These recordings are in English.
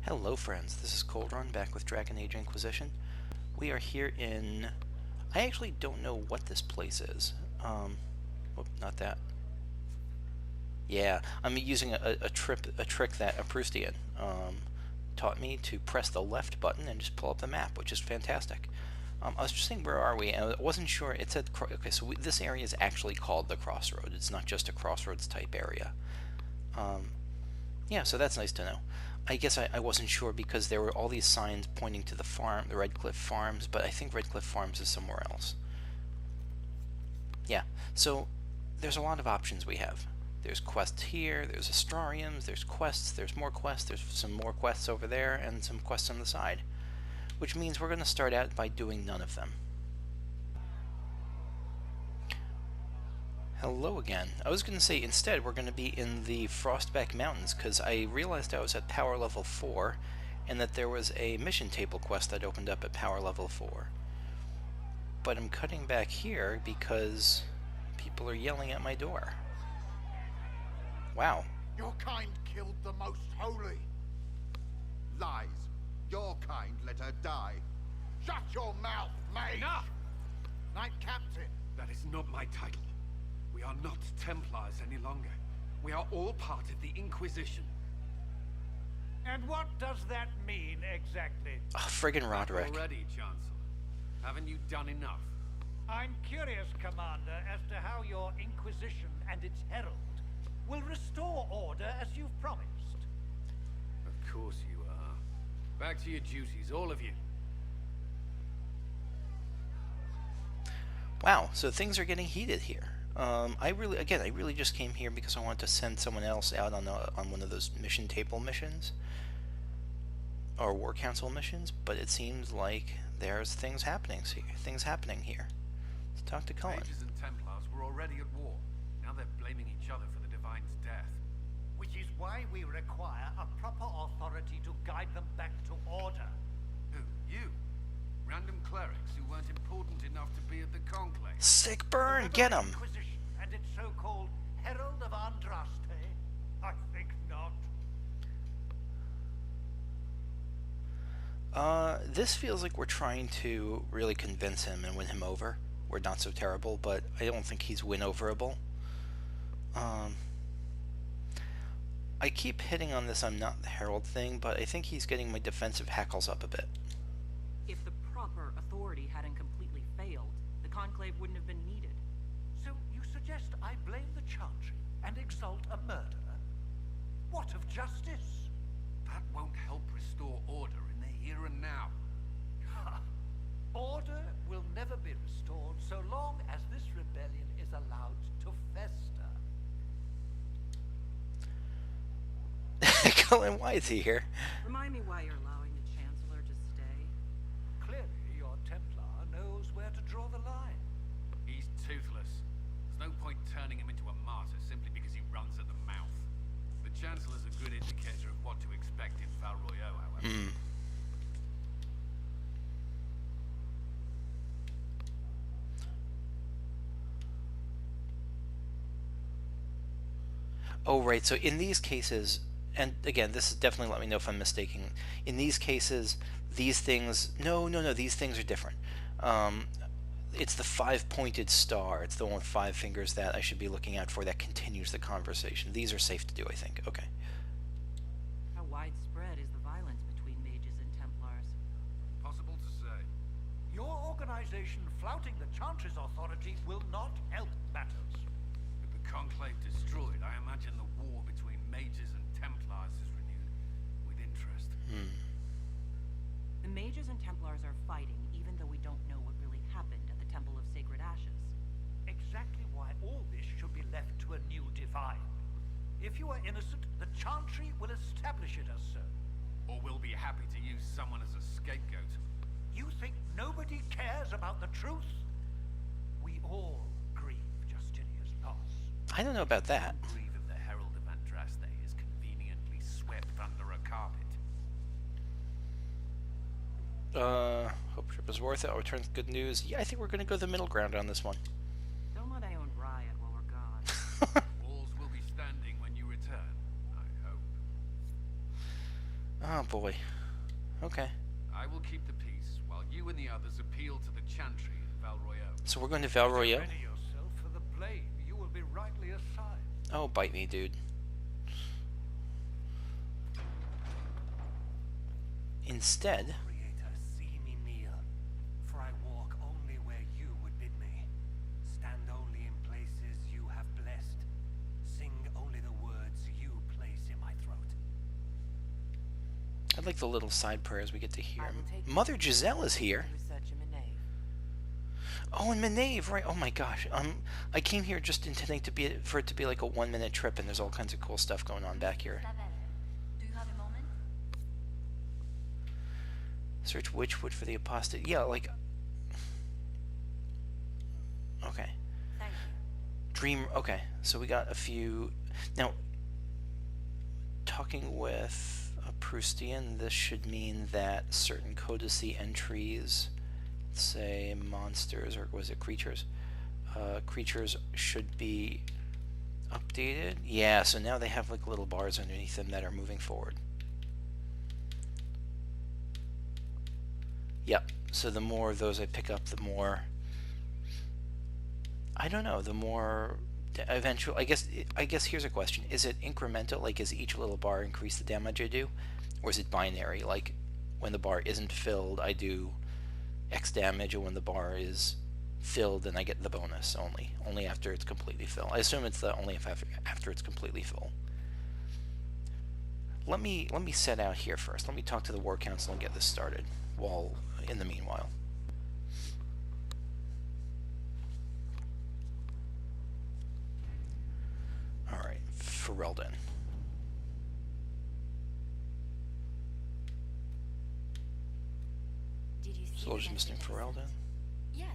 Hello friends, this is Cold Run back with Dragon Age Inquisition. We are here in... I actually don't know what this place is. Whoop, not that. Yeah, I'm using a trick that a Proustian taught me to press the left button and just pull up the map, which is fantastic. I was just saying, where are we? And I wasn't sure. It said, okay, so this area is actually called the Crossroad. It's not just a crossroads type area. Yeah, so that's nice to know. I guess I wasn't sure because there were all these signs pointing to the farm, the Redcliffe Farms, but I think Redcliffe Farms is somewhere else. Yeah, so there's a lot of options we have. There's quests here, there's astrariums, there's quests, there's more quests, there's some more quests over there, and some quests on the side. Which means we're going to start out by doing none of them. Hello again. I was going to say instead we're going to be in the Frostback Mountains because I realized I was at power level 4 and that there was a mission table quest that opened up at power level 4. But I'm cutting back here because people are yelling at my door. Wow. Your kind killed the most holy. Lies. Your kind let her die. Shut your mouth, mate! Enough! Knight Captain. That is not my title. We are not Templars any longer. We are all part of the Inquisition. And what does that mean, exactly? Oh, friggin' Roderick. Already, Chancellor. Haven't you done enough? I'm curious, Commander, as to how your Inquisition and its Herald will restore order as you've promised. Of course you are. Back to your duties, all of you. Wow, so things are getting heated here. I really just came here because I wanted to send someone else out on one of those mission table missions or War Council missions, but it seems like there's things happening here. Let's talk to Cullen. Mages and Templars were already at war. Now they're blaming each other for the Divine's death. Which is why we require a proper authority to guide them back to order. Who? You? Random clerics who weren't important enough to be at the Conclave. Sick burn, get him! Inquisition and its so-called Herald of Unrest, I think not. This feels like we're trying to really convince him and win him over. We're not so terrible, but I don't think he's win-overable. I keep hitting on this I'm not the Herald thing, but I think he's getting my defensive hackles up a bit. If the proper authority hadn't completely failed, the Conclave wouldn't have been needed. So you suggest I blame the Chantry and exalt a murderer? What of justice? That won't help restore order in the here and now. Order will never be restored so long as this rebellion is allowed to fester. Cullen, why is he here? Remind me why you're allowing the Chancellor to stay. Clearly, your Templar knows where to draw the line. He's toothless. There's no point turning him into a martyr simply because he runs at the mouth. The Chancellor's a good indicator of what to expect in Val Royeaux, however. Oh, right, so in these cases, and again, this is definitely let me know if I'm mistaken. In these cases, these things... No, these things are different. It's the 5-pointed star. It's the one with 5 fingers that I should be looking out for that continues the conversation. These are safe to do, I think. Okay. How widespread is the violence between mages and Templars? Impossible to say. Your organization flouting the Chantry's authority will not help matters. With the Conclave destroyed, I imagine the war between mages and Templars is renewed with interest. The mages and Templars are fighting, even though we don't know what really happened at the Temple of Sacred Ashes. Exactly why all this should be left to a new divine. If you are innocent, the Chantry will establish it as so. Or we'll be happy to use someone as a scapegoat. You think nobody cares about the truth? We all grieve Justinia's loss. I don't know about that. Grieve if the Herald of Andraste is conveniently swept under a carpet. Hope trip is worth it. I'll return with good news. Yeah, I think we're going to go the middle ground on this one. Don't let anyone riot while we're gone. Walls will be standing when you return, I hope. Oh boy. Okay. I will keep the peace while you and the others appeal to the Chantry in Val Royeaux. So we're going to Val Royeaux? Ready yourself for the blame. You will be rightly assigned. Oh, bite me, dude. Instead... Creator, see me kneel, for I walk only where you would bid me. Stand only in places you have blessed. Sing only the words you place in my throat. I like the little side prayers we get to hear. I will take Mother Giselle is here. Research in Manave. Oh, in Manave, right? Oh my gosh. I came here just intending for it to be like a 1-minute trip, and there's all kinds of cool stuff going on back here. Do you have a moment? Search Witchwood for the apostate. Yeah, like... Okay. Thank you. Dream... Okay, so we got a few... Now, talking with a Proustian, this should mean that certain codicy entries, say monsters, or was it creatures? Creatures should be updated. Yeah, so now they have like little bars underneath them that are moving forward. Yep, so the more of those I pick up, the more... I don't know, the more... Eventually, I guess here's a question. Is it incremental? Like, is each little bar increase the damage I do? Or is it binary? Like, when the bar isn't filled, I do X damage, and when the bar is filled, then I get the bonus only after it's completely filled. I assume it's the only after it's completely full. Let me set out here first. Let me talk to the War Council and get this started. While in the meanwhile. All right, Ferelden. Did you see Soldiers the missing message I Ferelden. sent? Yes,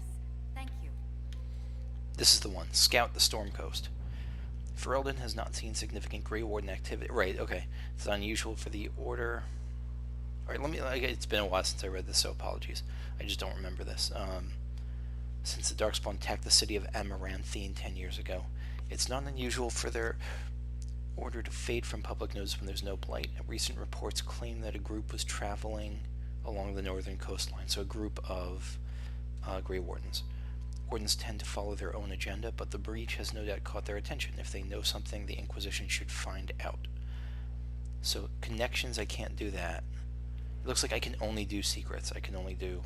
thank you. This is the one. Scout the Storm Coast. Ferelden has not seen significant Grey Warden activity. Right, okay. It's unusual for the Order. Alright, it's been a while since I read this, so apologies. I just don't remember this. Since the Darkspawn attacked the city of Amaranthine 10 years ago, it's not unusual for their Order to fade from public notice when there's no blight. Recent reports claim that a group was traveling along the northern coastline, so a group of Grey Wardens. Wardens tend to follow their own agenda, but the breach has no doubt caught their attention. If they know something, the Inquisition should find out. So, connections, I can't do that. It looks like I can only do secrets. I can only do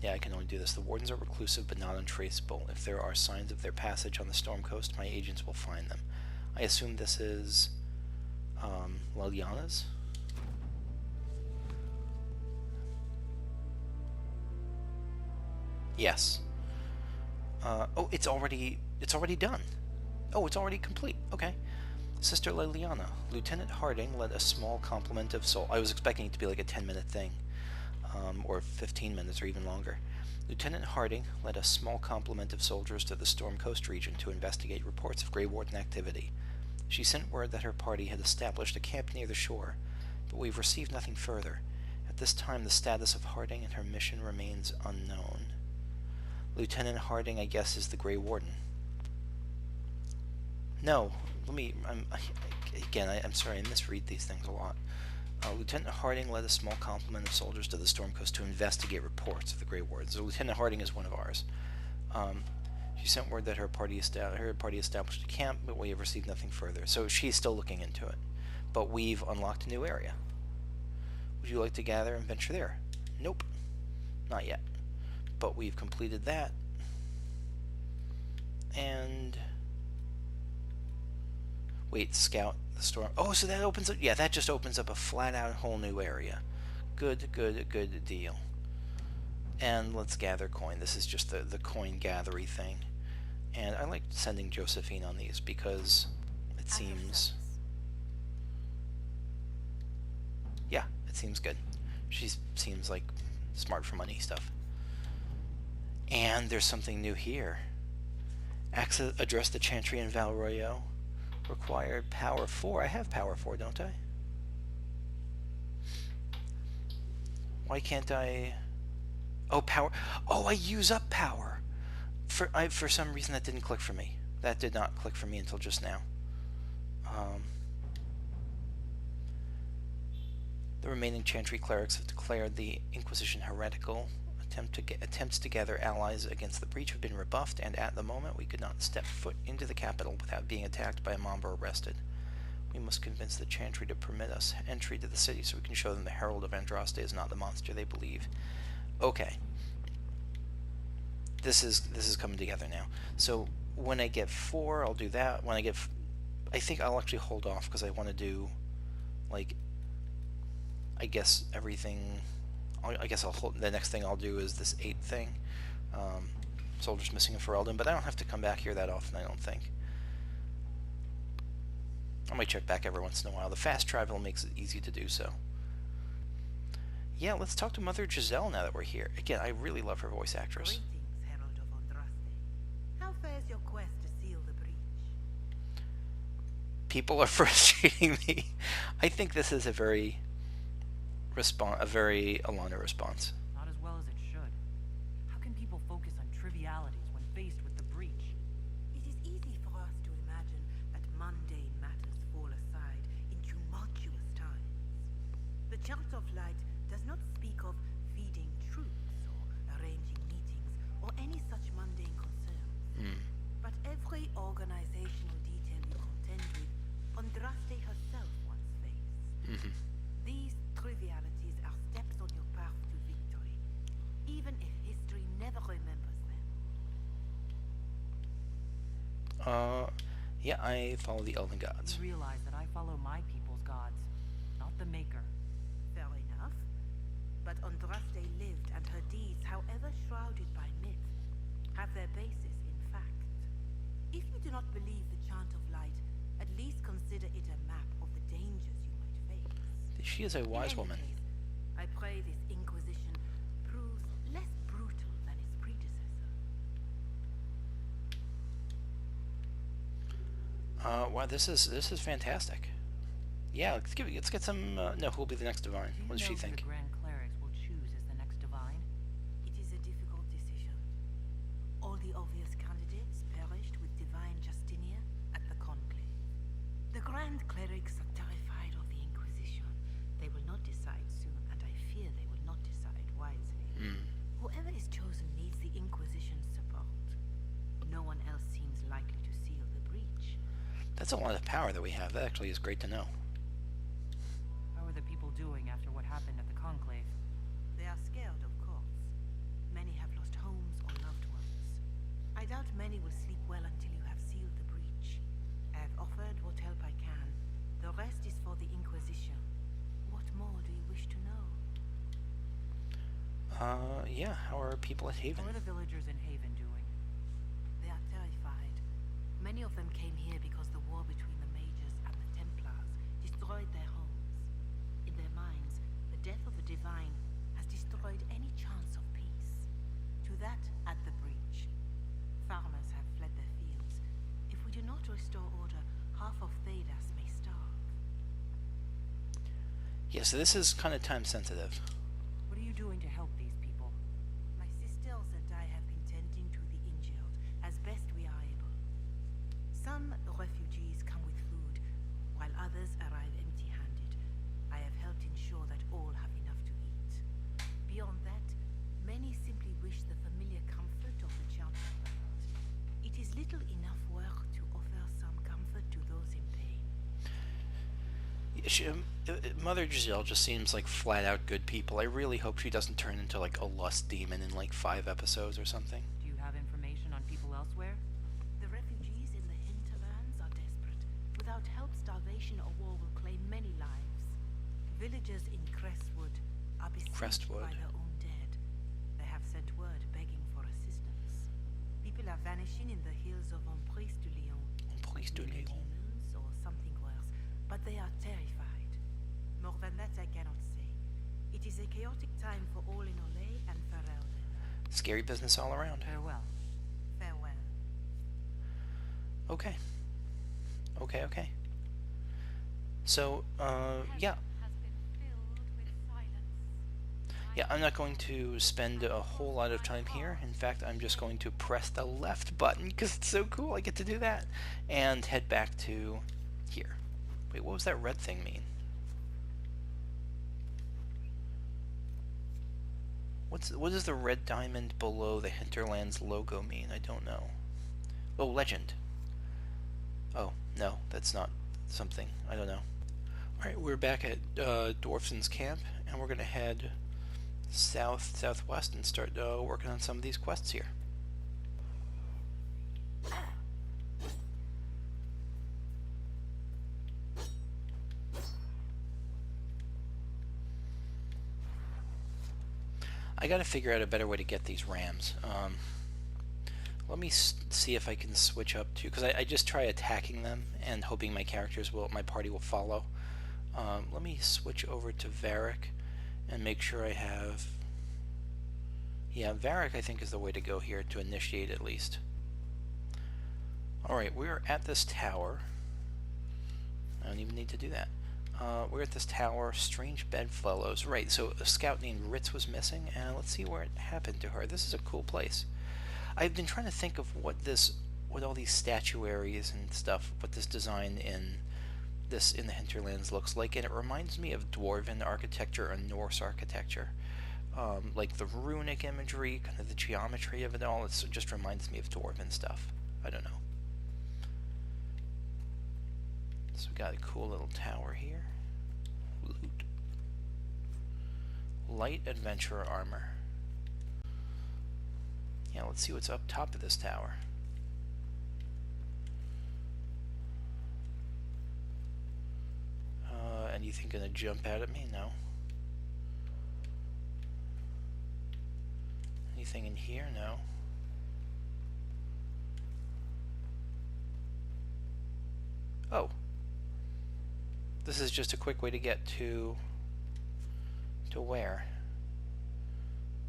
this. The Wardens are reclusive but not untraceable. If there are signs of their passage on the Storm Coast, my agents will find them. I assume this is Liliana's? Yes. Oh, it's already done. Oh, it's already complete. Okay. Sister Liliana, Lieutenant Harding led a small complement of I was expecting it to be like a 10-minute thing, or 15 minutes or even longer. Lieutenant Harding led a small complement of soldiers to the Storm Coast region to investigate reports of Grey Warden activity. She sent word that her party had established a camp near the shore, but we've received nothing further. At this time, the status of Harding and her mission remains unknown. Lieutenant Harding, I guess, is the Grey Warden. No, I'm sorry, I misread these things a lot. Lieutenant Harding led a small complement of soldiers to the Storm Coast to investigate reports of the Grey Wardens. So Lieutenant Harding is one of ours. She sent word that her party established a camp, but we have received nothing further. So she's still looking into it. But we've unlocked a new area. Would you like to gather and venture there? Nope. Not yet. But we've completed that. And... wait, scout the storm. Oh, so that opens up... yeah, that just opens up a flat-out whole new area. Good deal. And let's gather coin. This is just the coin gathery thing. And I like sending Josephine on these because it seems... yeah, it seems good. She seems like smart for money stuff. And there's something new here. Address the Chantry in Val Royeaux. Required power 4. I have power 4, don't I? Why can't I... oh, power... oh, I use up power! For some reason that didn't click for me. That did not click for me until just now. The remaining Chantry clerics have declared the Inquisition heretical. Attempts to gather allies against the breach have been rebuffed, and at the moment we could not step foot into the capital without being attacked by a mob or arrested. We must convince the Chantry to permit us entry to the city so we can show them the Herald of Andraste is not the monster they believe. Okay. This is coming together now. So when I get 4, I'll do that. When I get... I think I'll actually hold off because I want to do, like, I guess everything... I guess I'll hold, the next thing I'll do is this 8 thing. Soldiers Missing in Ferelden, but I don't have to come back here that often, I don't think. I might check back every once in a while. The fast travel makes it easy to do so. Yeah, let's talk to Mother Giselle now that we're here. Again, I really love her voice actress. Greetings, Herald of Andraste. How fares your quest to seal the breach? People are frustrating me. I think this is a very Alana response. Not as well as it should. How can people focus on trivialities when faced with the breach? It is easy for us to imagine that mundane matters fall aside in tumultuous times. The Chant of Light does not speak of feeding troops or arranging meetings or any such mundane concerns. But every organizational detail you contend with, Andraste herself once faced. These trivialities are steps on your path to victory, even if history never remembers them. Yeah, I follow the Elven Gods. You realize that I follow my people's gods, not the Maker. Fair enough. But Andraste lived, and her deeds, however shrouded by myth, have their basis in fact. If you do not believe the Chant of Light, at least consider it a map of the dangers you might face. She is a wise In any woman. case, I pray this Inquisition proves less brutal than its predecessor. Wow, this is fantastic. Yeah, let's get some. No, who will be the next divine? Do you What does know she who think? the Grand Clerics will choose as the next divine? It is a difficult decision. All the obvious candidates perished with Divine Justinia at the Conclave. The Grand Clerics are terrified of the Inquisition. They will not decide soon, and I fear they will not decide wisely. Whoever is chosen needs the Inquisition's support. No one else seems likely to seal the breach. That's a lot of power that we have. That actually is great to know. How are the people doing after what happened at the Conclave? They are scared, of course. Many have lost homes or loved ones. I doubt many will sleep well until you have sealed the breach. I have offered what help I can. The rest is for the Inquisition. What more do you wish to know? Yeah, how are people at Haven? How are the villagers in Haven doing? They are terrified. Many of them came here because the war between the Mages and the Templars destroyed their homes. In their minds, the death of the Divine has destroyed any chance of peace. To that, add the breach. Farmers have fled their fields. If we do not restore order, half of Thedas may starve. Yeah, so this is kind of time sensitive. What are you doing to help these people? My sisters and I have been tending to the injured as best we are able. Some refugees come with food, while others arrive empty-handed. I have helped ensure that all have enough to eat. Beyond that, many simply wish the familiar comfort of the Chant of Light. It is little enough work to offer some comfort to those in pain. Mother Giselle just seems like flat out good people. I really hope she doesn't turn into like a lust demon in like 5 episodes or something. Do you have information on people elsewhere? The refugees in the hinterlands are desperate. Without help, starvation or war will claim many lives. Villagers in Crestwood are besieged by their own dead. They have sent word begging for assistance. People are vanishing in the hills of Emprise du Lion. Emprise du Lion. Demons or something worse, but they are terrified. More than that I cannot say. It is a chaotic time for all in Olay and Ferelden. Scary business all around. Farewell. Farewell. Okay. Okay. So, yeah. Yeah, I'm not going to spend a whole lot of time here. In fact, I'm just going to press the left button because it's so cool. I get to do that. And head back to here. Wait, what was that red thing mean? what does the red diamond below the Hinterlands logo mean? I don't know. Oh, legend. Oh, no, that's not something. I don't know. Alright, we're back at Dwarfson's camp, and we're going to head southwest and start working on some of these quests here. I gotta figure out a better way to get these rams. Let me see if I can switch up to, because I just try attacking them and hoping my party will follow. Let me switch over to Varric and make sure I have... Yeah, Varric I think is the way to go here, to initiate at least. Alright, we're at this tower. I don't even need to do that. We're at this tower, strange bedfellows. Right, so a scout named Ritz was missing, and let's see where it happened to her. This is a cool place. I've been trying to think of what all these statuaries and stuff, what this design in the Hinterlands looks like, and it reminds me of Dwarven architecture and Norse architecture. Like the runic imagery, kind of the geometry of it all, it just reminds me of Dwarven stuff. I don't know. So we got a cool little tower here. Loot. Light adventurer armor. Yeah, let's see what's up top of this tower. Anything gonna jump out at me? No. Anything in here? No. Oh. This is just a quick way to get to where?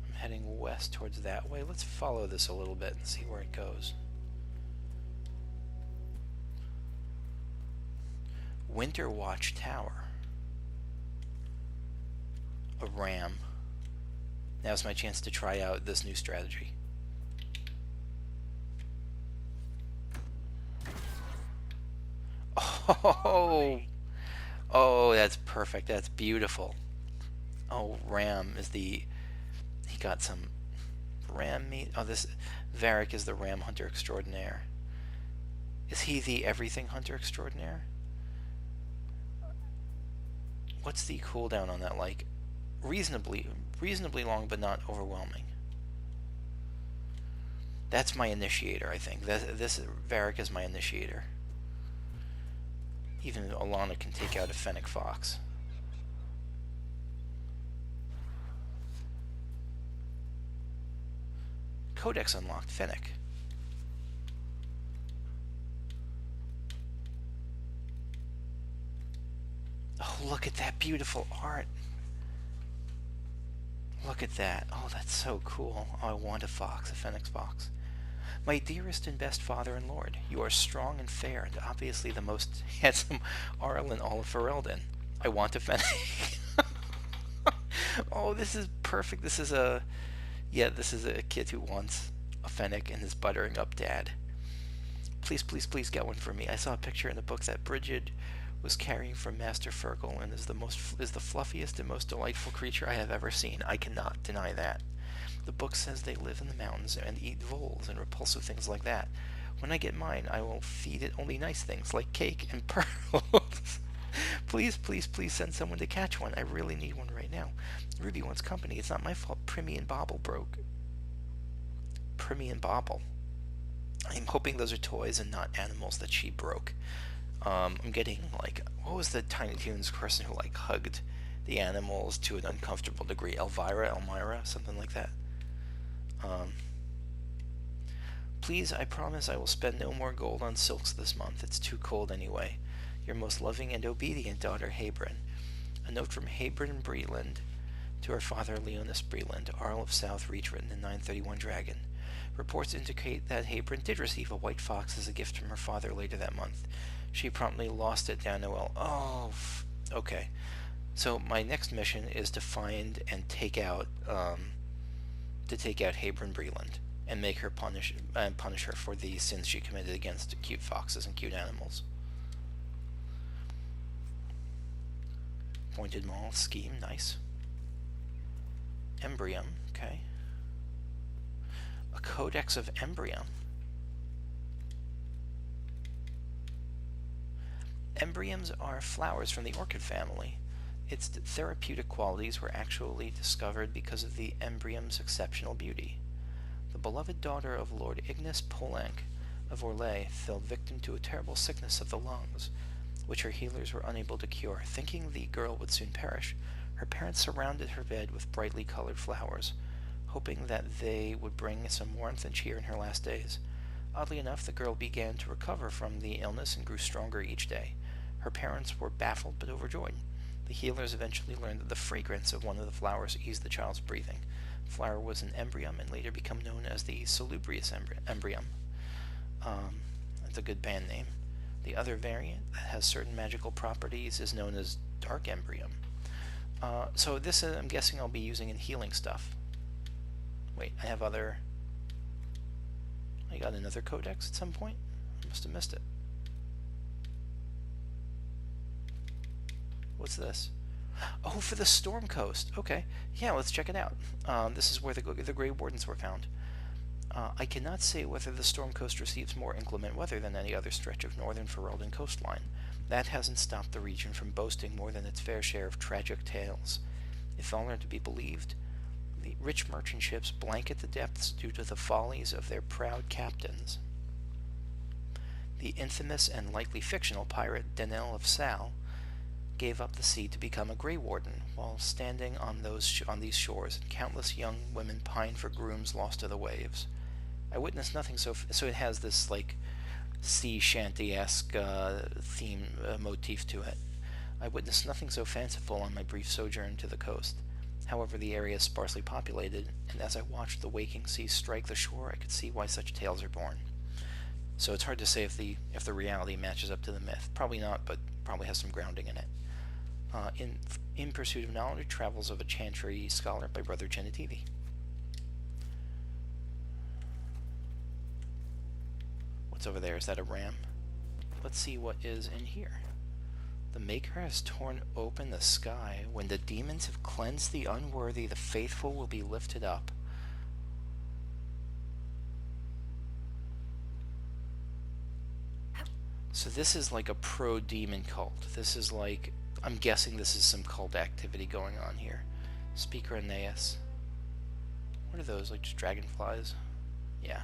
I'm heading west towards that way. Let's follow this a little bit and see where it goes. Winterwatch Tower. A ram. Now's my chance to try out this new strategy. Oh! Oh, that's perfect. That's beautiful. Oh, ram is the... He got some ram meat. Oh, this... Varric is the ram hunter extraordinaire. Is he the everything hunter extraordinaire? What's the cooldown on that like? Reasonably long, but not overwhelming. That's my initiator, I think. This Varric is my initiator. Even Alana can take out a Fennec Fox. Codex unlocked, Fennec. Oh, look at that beautiful art. Look at that. Oh, that's so cool. Oh, I want a fox, a Fennec Fox. My dearest and best father and lord, you are strong and fair, and obviously the most handsome Arl in all of Ferelden. I want a Fennec. Oh, this is perfect. This is a kid who wants a Fennec and is buttering up dad. Please, please, please get one for me. I saw a picture in the book that Bridget was carrying from Master Fergal, and is the fluffiest and most delightful creature I have ever seen. I cannot deny that. The book says they live in the mountains and eat voles and repulsive things like that. When I get mine, I will feed it only nice things like cake and pearls. Please, please, please send someone to catch one. I really need one right now. Ruby wants company. It's not my fault. Primmy and Bobble broke. Primmy and Bobble. I'm hoping those are toys and not animals that she broke. I'm getting, like, what was the Tiny Toons person who, like, hugged the animals to an uncomfortable degree? Elmira, something like that. Please, I promise I will spend no more gold on silks this month. It's too cold anyway. Your most loving and obedient daughter, Habron. A note from Habron Breland to her father, Leonis Breland, Arl of South Reach, written in 931 Dragon. Reports indicate that Habron did receive a white fox as a gift from her father later that month. She promptly lost it down Noel. Oh, okay. So my next mission is to find and take out Habron Breland and make her punish her for the sins she committed against cute foxes and cute animals. Pointed Mall scheme, nice. Embryum, okay. A Codex of Embryon. Embryons are flowers from the orchid family. Its therapeutic qualities were actually discovered because of the embryon's exceptional beauty. The beloved daughter of Lord Ignace Poulenc of Orlais fell victim to a terrible sickness of the lungs, which her healers were unable to cure. Thinking the girl would soon perish, her parents surrounded her bed with brightly colored flowers, hoping that they would bring some warmth and cheer in her last days. Oddly enough, the girl began to recover from the illness and grew stronger each day. Her parents were baffled but overjoyed. The healers eventually learned that the fragrance of one of the flowers eased the child's breathing. The flower was an embryum and later became known as the salubrious embryum. That's a good band name. The other variant that has certain magical properties is known as dark embryum. So this is, I'm guessing I'll be using in healing stuff. Wait, I have other... I got another codex at some point? I must have missed it. What's this? Oh, for the Storm Coast. Okay. Yeah, let's check it out. This is where the Grey Wardens were found. I cannot say whether the Storm Coast receives more inclement weather than any other stretch of northern Ferelden coastline. That hasn't stopped the region from boasting more than its fair share of tragic tales. If all are to be believed, the rich merchant ships blanket the depths due to the follies of their proud captains. The infamous and likely fictional pirate Denel of Sal gave up the sea to become a Grey Warden, while standing on these shores, countless young women pined for grooms lost to the waves. I witnessed nothing so it has this like sea shanty-esque theme motif to it. I witnessed nothing so fanciful on my brief sojourn to the coast. However, the area is sparsely populated, and as I watched the waking sea strike the shore, I could see why such tales are born. So it's hard to say if the reality matches up to the myth. Probably not, but probably has some grounding in it. In Pursuit of Knowledge, Travels of a Chantry Scholar by Brother Genetivi. What's over there? Is that a ram? Let's see what is in here. The Maker has torn open the sky. When the demons have cleansed the unworthy, the faithful will be lifted up. So this is like a pro-demon cult. This is like... I'm guessing this is some cult activity going on here. Speaker Aeneas. What are those? Like just dragonflies? Yeah.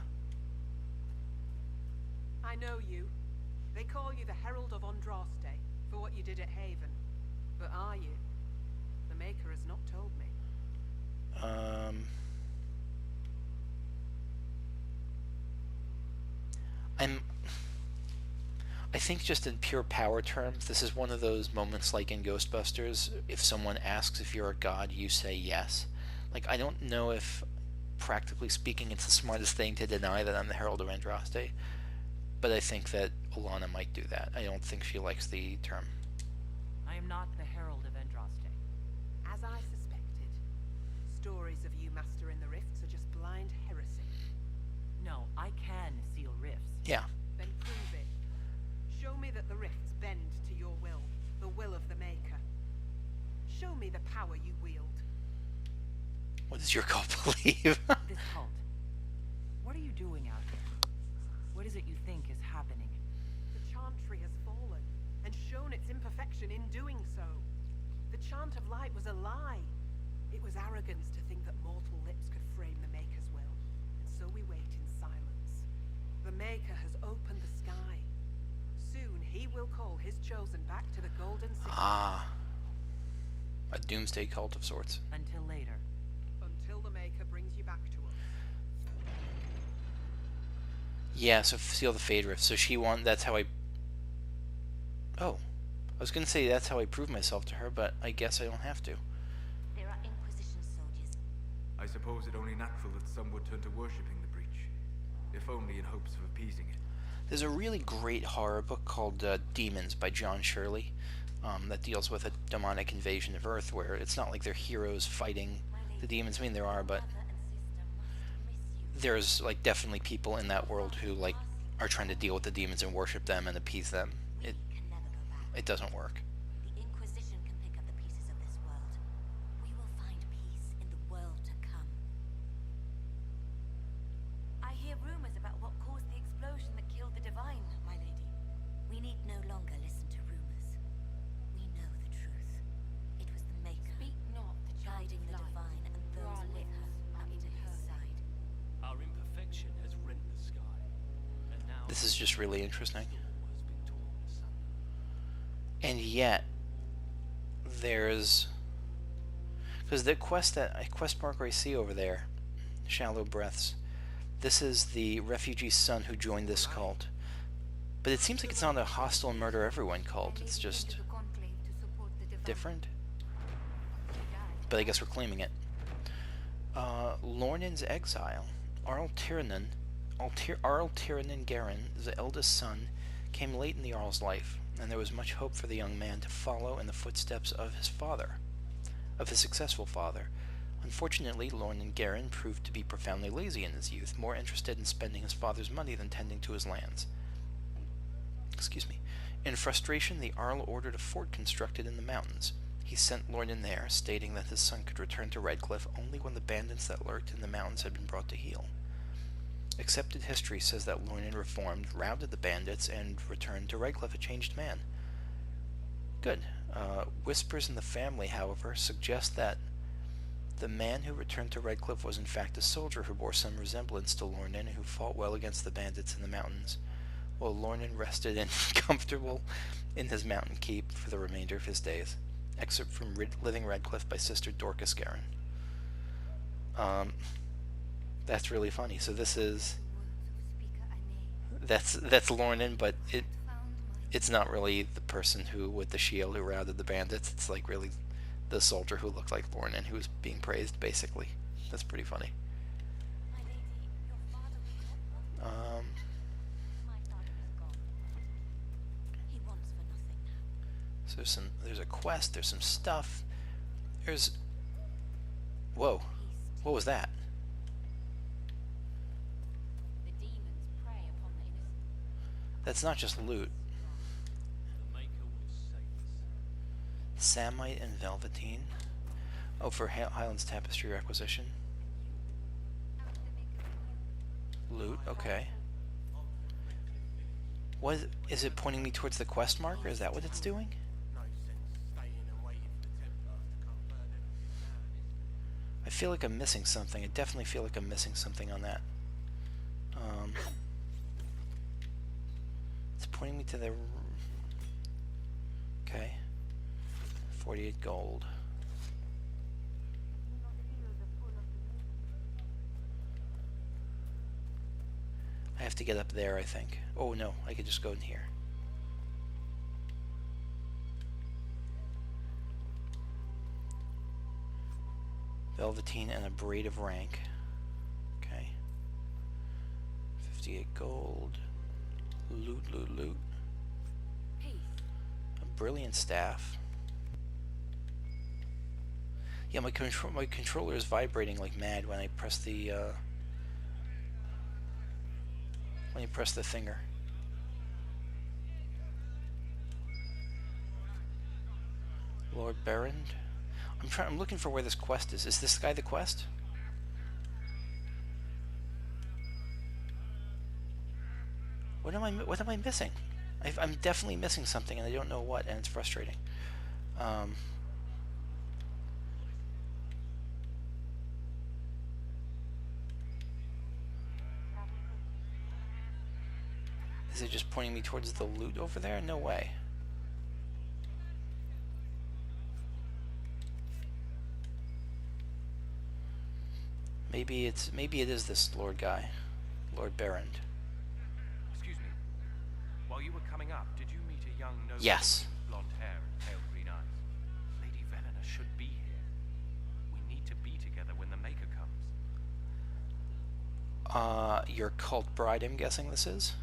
I know you. They call you the Herald of Andraste for what you did at Haven. But are you? The Maker has not told me. I think just in pure power terms, this is one of those moments like in Ghostbusters, if someone asks if you're a god, you say yes. Like, I don't know if, practically speaking, it's the smartest thing to deny that I'm the Herald of Andraste, but I think that Alana might do that. I don't think she likes the term. I am not the Herald of Andraste. As I suspected, stories of you mastering the rifts are just blind heresy. No, I can seal rifts. Yeah. Then prove it. Show me that the rifts bend to your will, the will of the Maker. Show me the power you wield. What does your cult believe? This cult. What are you doing out here? What is it you think is happening? The Chantry has fallen, and shown its imperfection in doing so. The Chant of Light was a lie. It was arrogance to think that mortal lips could frame the Maker's will, and so we wait in silence. The Maker has opened the sky. Soon he will call his chosen back to the Golden City. Ah. A doomsday cult of sorts. Until later. Until the Maker brings you back to us. Yeah, so seal the Fade Rift. So she won. That's how I... Oh. I was going to say that's how I prove myself to her, but I guess I don't have to. There are Inquisition soldiers. I suppose it only natural that some would turn to worshipping the breach, if only in hopes of appeasing it. There's a really great horror book called Demons by John Shirley that deals with a demonic invasion of Earth where it's not like they're heroes fighting the demons. I mean, there are, but there's like definitely people in that world who like are trying to deal with the demons and worship them and appease them. It doesn't work. The Inquisition can pick up the pieces of this world. We will find peace in the world to come. This is just really interesting. And yet, there's... Because the quest marker I see over there, Shallow Breaths, this is the refugee son who joined this cult. But it seems like it's not a hostile and murder everyone cult, it's just different. But I guess we're claiming it. Lornan's exile. Arl Tiranan Garen, the eldest son, came late in the Arl's life, and there was much hope for the young man to follow in the footsteps of his father, of his successful father. Unfortunately, Lornan Garen proved to be profoundly lazy in his youth, more interested in spending his father's money than tending to his lands. Excuse me. In frustration, the Arl ordered a fort constructed in the mountains. He sent Lornan there, stating that his son could return to Redcliffe only when the bandits that lurked in the mountains had been brought to heel. Accepted history says that Lornan reformed, routed the bandits, and returned to Redcliffe a changed man. Good. Whispers in the family, however, suggest that the man who returned to Redcliffe was in fact a soldier who bore some resemblance to Lornan and who fought well against the bandits in the mountains, while Lornan rested and comfortable in his mountain keep for the remainder of his days. Excerpt from Living Redcliffe by Sister Dorcas Guerin. That's really funny. So this is... That's Lornan, but it's not really the person who, with the shield, who routed the bandits. It's like really the soldier who looked like Lornan who was being praised, basically. That's pretty funny. So there's a quest, there's some stuff. There's... Whoa. What was that? That's not just loot. Samite and Velveteen. Oh, for Highlands Tapestry requisition. Loot, okay. What is it pointing me towards the quest marker? Is that what it's doing? I feel like I'm missing something. I definitely feel like I'm missing something on that. It's pointing me to the... Okay. 48 gold. I have to get up there, I think. Oh no, I could just go in here. Velveteen and a braid of rank. Okay. 58 gold. Loot, loot, loot. A brilliant staff. Yeah, my controller is vibrating like mad when I press the finger. Lord Berend. I'm looking for where this quest is. Is this guy the quest? What am I missing? I'm definitely missing something and I don't know what, and it's frustrating. Is it just pointing me towards the loot over there? No way. Maybe it is this Lord guy, Lord Berend. Excuse me. While you were coming up, did you meet a young noble Yes. with blonde hair and pale green eyes? Lady Velena should be here. We need to be together when the Maker comes. Your cult bride, I'm guessing this is?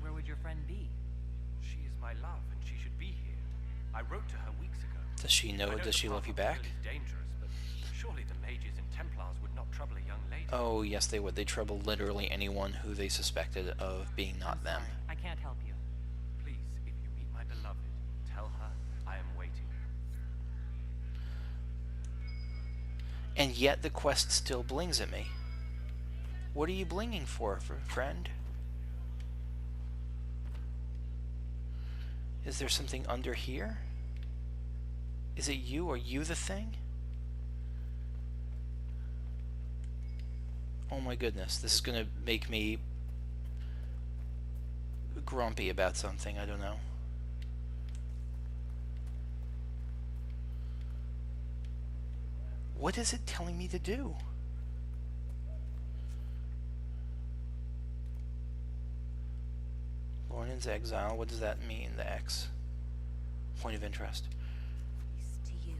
Where would your friend be? She is my love, and she should be here. I wrote to her weeks ago. Does she know? I Does the she love path you of back? the world is dangerous, but surely the mages and Templars would not trouble a young lady. Oh, yes, they would. They trouble literally anyone who they suspected of being not them. Sorry, I can't help you. Please, if you meet my beloved, tell her I am waiting. And yet the quest still blings at me. What are you blinging for, friend? Is there something under here? Is it you? Are you the thing? Oh my goodness, this is gonna make me grumpy about something, I don't know. What is it telling me to do? Lornan's exile, what does that mean, the X? Point of interest. Peace to you.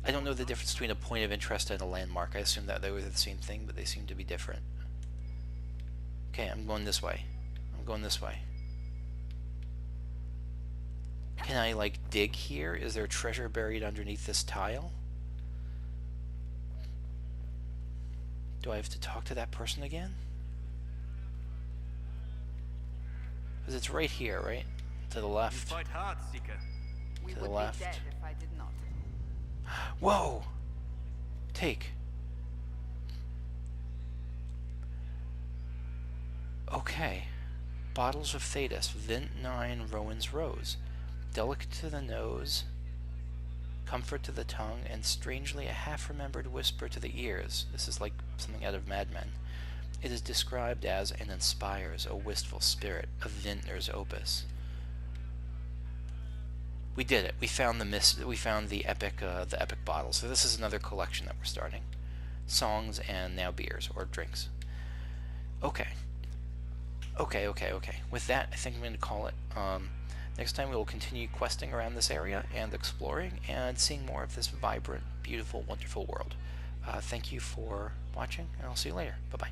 I don't know the difference between a point of interest and a landmark. I assume that they were the same thing, but they seem to be different. Okay, I'm going this way. I'm going this way. Can I, like, dig here? Is there treasure buried underneath this tile? Do I have to talk to that person again? Because it's right here, right? To the left. You fight hard, Seeker. We To the would left. be dead if I did not. Whoa! Take. Okay. Bottles of Thetis, Vint 9, Rowan's Rose. Delicate to the nose, comfort to the tongue, and strangely a half-remembered whisper to the ears. This is like something out of Mad Men. It is described as and inspires a wistful spirit, a vintner's opus. We did it. We found the epic bottle. So this is another collection that we're starting. Songs and now beers or drinks. Okay. With that, I think I'm going to call it. Next time we will continue questing around this area and exploring and seeing more of this vibrant, beautiful, wonderful world. Thank you for watching, and I'll see you later. Bye-bye.